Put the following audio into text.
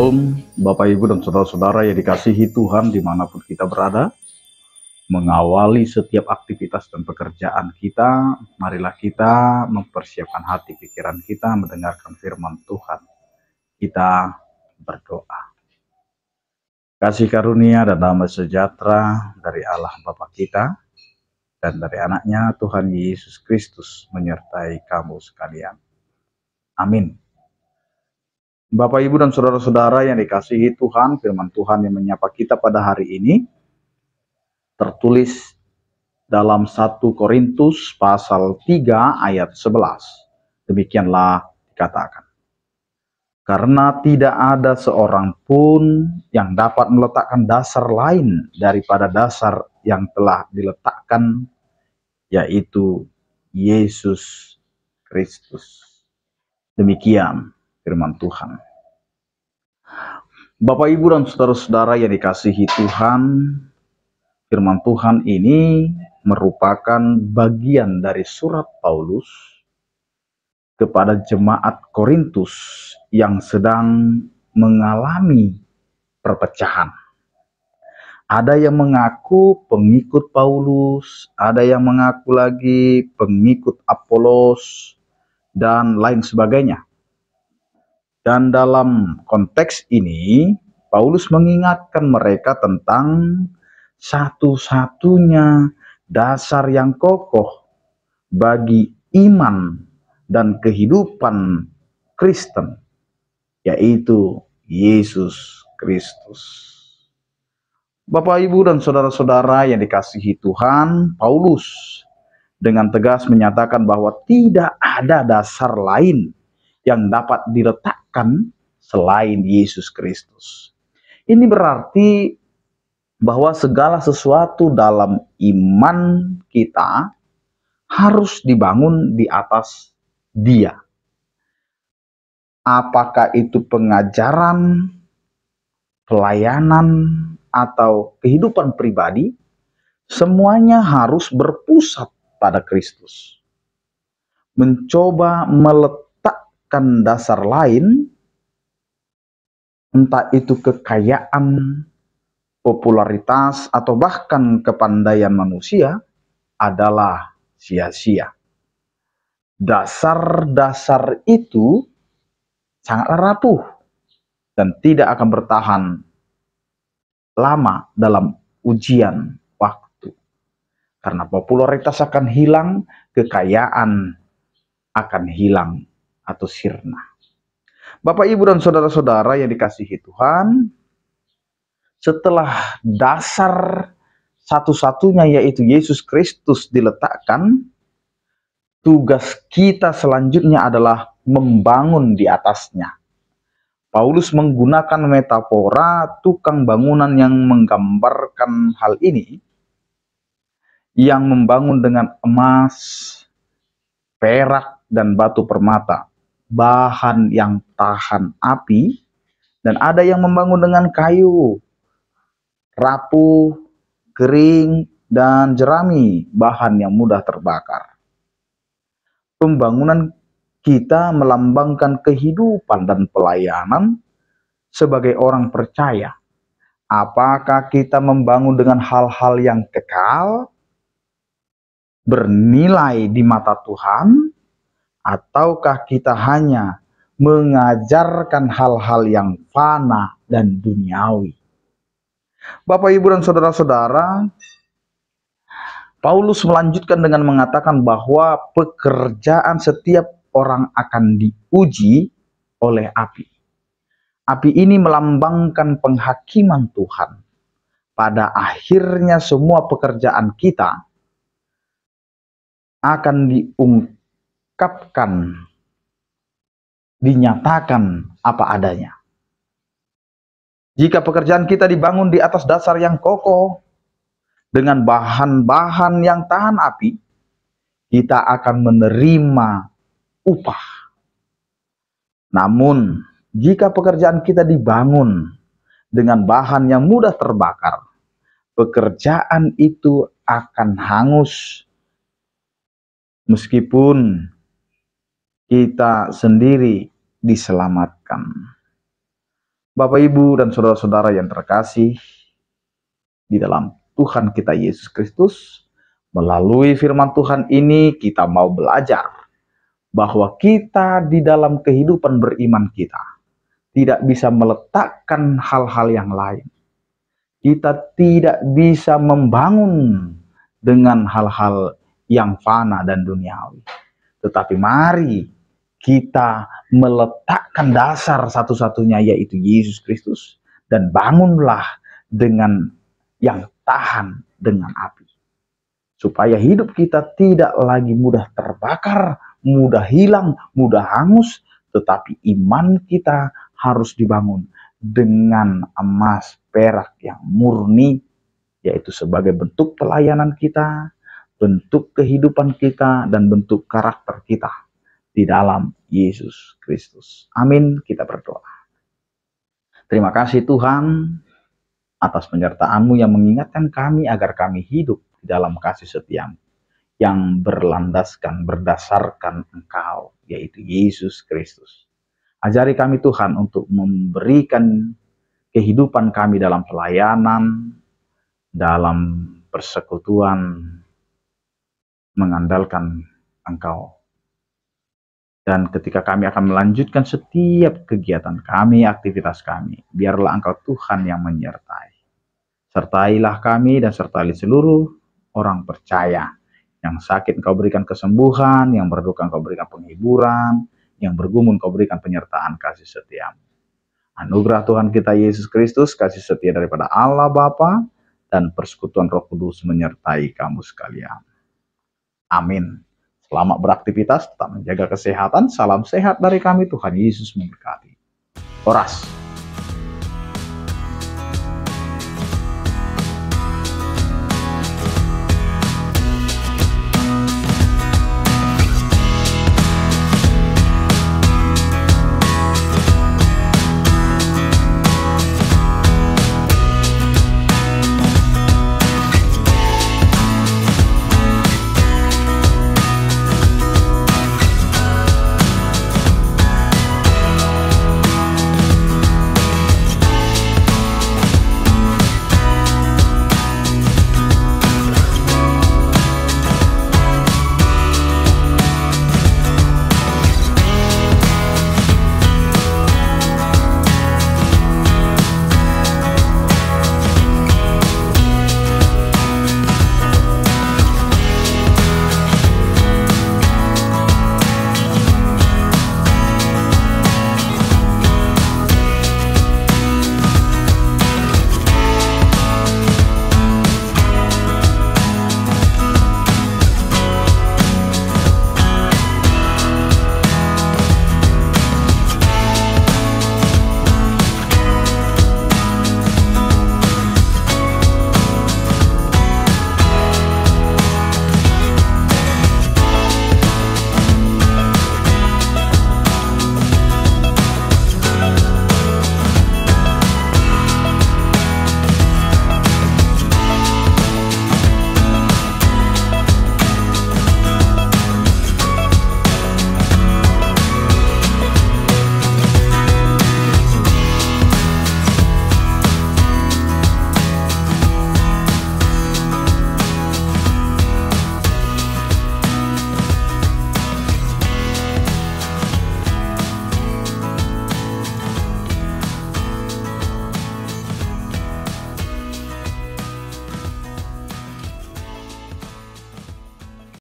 Shalom, Bapak Ibu dan Saudara-saudara yang dikasihi Tuhan dimanapun kita berada. Mengawali setiap aktivitas dan pekerjaan kita, marilah kita mempersiapkan hati pikiran kita mendengarkan firman Tuhan. Kita berdoa. Kasih karunia dan damai sejahtera dari Allah Bapa kita dan dari anaknya Tuhan Yesus Kristus menyertai kamu sekalian. Amin. Bapak, Ibu, dan Saudara-saudara yang dikasihi Tuhan, firman Tuhan yang menyapa kita pada hari ini tertulis dalam 1 Korintus pasal 3 ayat 11. Demikianlah dikatakan. Karena tidak ada seorang pun yang dapat meletakkan dasar lain daripada dasar yang telah diletakkan, yaitu Yesus Kristus. Demikian firman Tuhan. Bapak, Ibu, dan saudara-saudara yang dikasihi Tuhan, firman Tuhan ini merupakan bagian dari surat Paulus kepada jemaat Korintus yang sedang mengalami perpecahan. Ada yang mengaku pengikut Paulus, ada yang mengaku lagi pengikut Apolos, dan lain sebagainya. Dan dalam konteks ini, Paulus mengingatkan mereka tentang satu-satunya dasar yang kokoh bagi iman dan kehidupan Kristen, yaitu Yesus Kristus. Bapak, Ibu, dan saudara-saudara yang dikasihi Tuhan, Paulus dengan tegas menyatakan bahwa tidak ada dasar lain yang dapat diletakkan selain Yesus Kristus. Ini berarti bahwa segala sesuatu dalam iman kita harus dibangun di atas Dia. Apakah itu pengajaran, pelayanan, atau kehidupan pribadi, semuanya harus berpusat pada Kristus. Mencoba meletakkan dasar lain, entah itu kekayaan, popularitas, atau bahkan kepandaian manusia, adalah sia-sia. Dasar-dasar itu sangat rapuh dan tidak akan bertahan lama dalam ujian waktu. Karena popularitas akan hilang, kekayaan akan hilang atau sirna. Bapak, Ibu, dan saudara-saudara yang dikasihi Tuhan, setelah dasar satu-satunya yaitu Yesus Kristus diletakkan, tugas kita selanjutnya adalah membangun di atasnya. Paulus menggunakan metafora tukang bangunan yang menggambarkan hal ini, yang membangun dengan emas, perak, dan batu permata, bahan yang tahan api, dan ada yang membangun dengan kayu, rapuh, kering, dan jerami, bahan yang mudah terbakar. Pembangunan kita melambangkan kehidupan dan pelayanan sebagai orang percaya. Apakah kita membangun dengan hal-hal yang kekal, bernilai di mata Tuhan, ataukah kita hanya mengajarkan hal-hal yang fana dan duniawi? Bapak, Ibu, dan saudara-saudara, Paulus melanjutkan dengan mengatakan bahwa pekerjaan setiap orang akan diuji oleh api. Api ini melambangkan penghakiman Tuhan. Pada akhirnya semua pekerjaan kita akan diungkapkan, dinyatakan apa adanya. Jika pekerjaan kita dibangun di atas dasar yang kokoh, dengan bahan-bahan yang tahan api, kita akan menerima upah. Namun, jika pekerjaan kita dibangun dengan bahan yang mudah terbakar, pekerjaan itu akan hangus meskipun kita sendiri diselamatkan. Bapak, Ibu, dan saudara-saudara yang terkasih di dalam Tuhan kita Yesus Kristus, melalui firman Tuhan ini kita mau belajar bahwa kita di dalam kehidupan beriman kita tidak bisa meletakkan hal-hal yang lain. Kita tidak bisa membangun dengan hal-hal yang fana dan duniawi. Tetapi mari kita meletakkan dasar satu-satunya, yaitu Yesus Kristus, dan bangunlah dengan yang tahan dengan api. Supaya hidup kita tidak lagi mudah terbakar, mudah hilang, mudah hangus, tetapi iman kita harus dibangun dengan emas perak yang murni, yaitu sebagai bentuk pelayanan kita, bentuk kehidupan kita, dan bentuk karakter kita di dalam Yesus Kristus. Amin. Kita berdoa. Terima kasih Tuhan atas penyertaan-Mu yang mengingatkan kami agar kami hidup di dalam kasih setia-Mu yang berlandaskan, berdasarkan Engkau, yaitu Yesus Kristus. Ajari kami Tuhan untuk memberikan kehidupan kami dalam pelayanan, dalam persekutuan, mengandalkan Engkau. Dan ketika kami akan melanjutkan setiap kegiatan kami, aktivitas kami, biarlah Engkau Tuhan yang menyertai. Sertailah kami dan sertai seluruh orang percaya. Yang sakit Engkau berikan kesembuhan, yang berduka Engkau berikan penghiburan, yang bergumul Engkau berikan penyertaan kasih setia-Mu. Anugerah Tuhan kita Yesus Kristus, kasih setia daripada Allah Bapa, dan persekutuan Roh Kudus menyertai kamu sekalian. Amin. Selamat beraktivitas, tetap menjaga kesehatan. Salam sehat dari kami, Tuhan Yesus memberkati. Oras.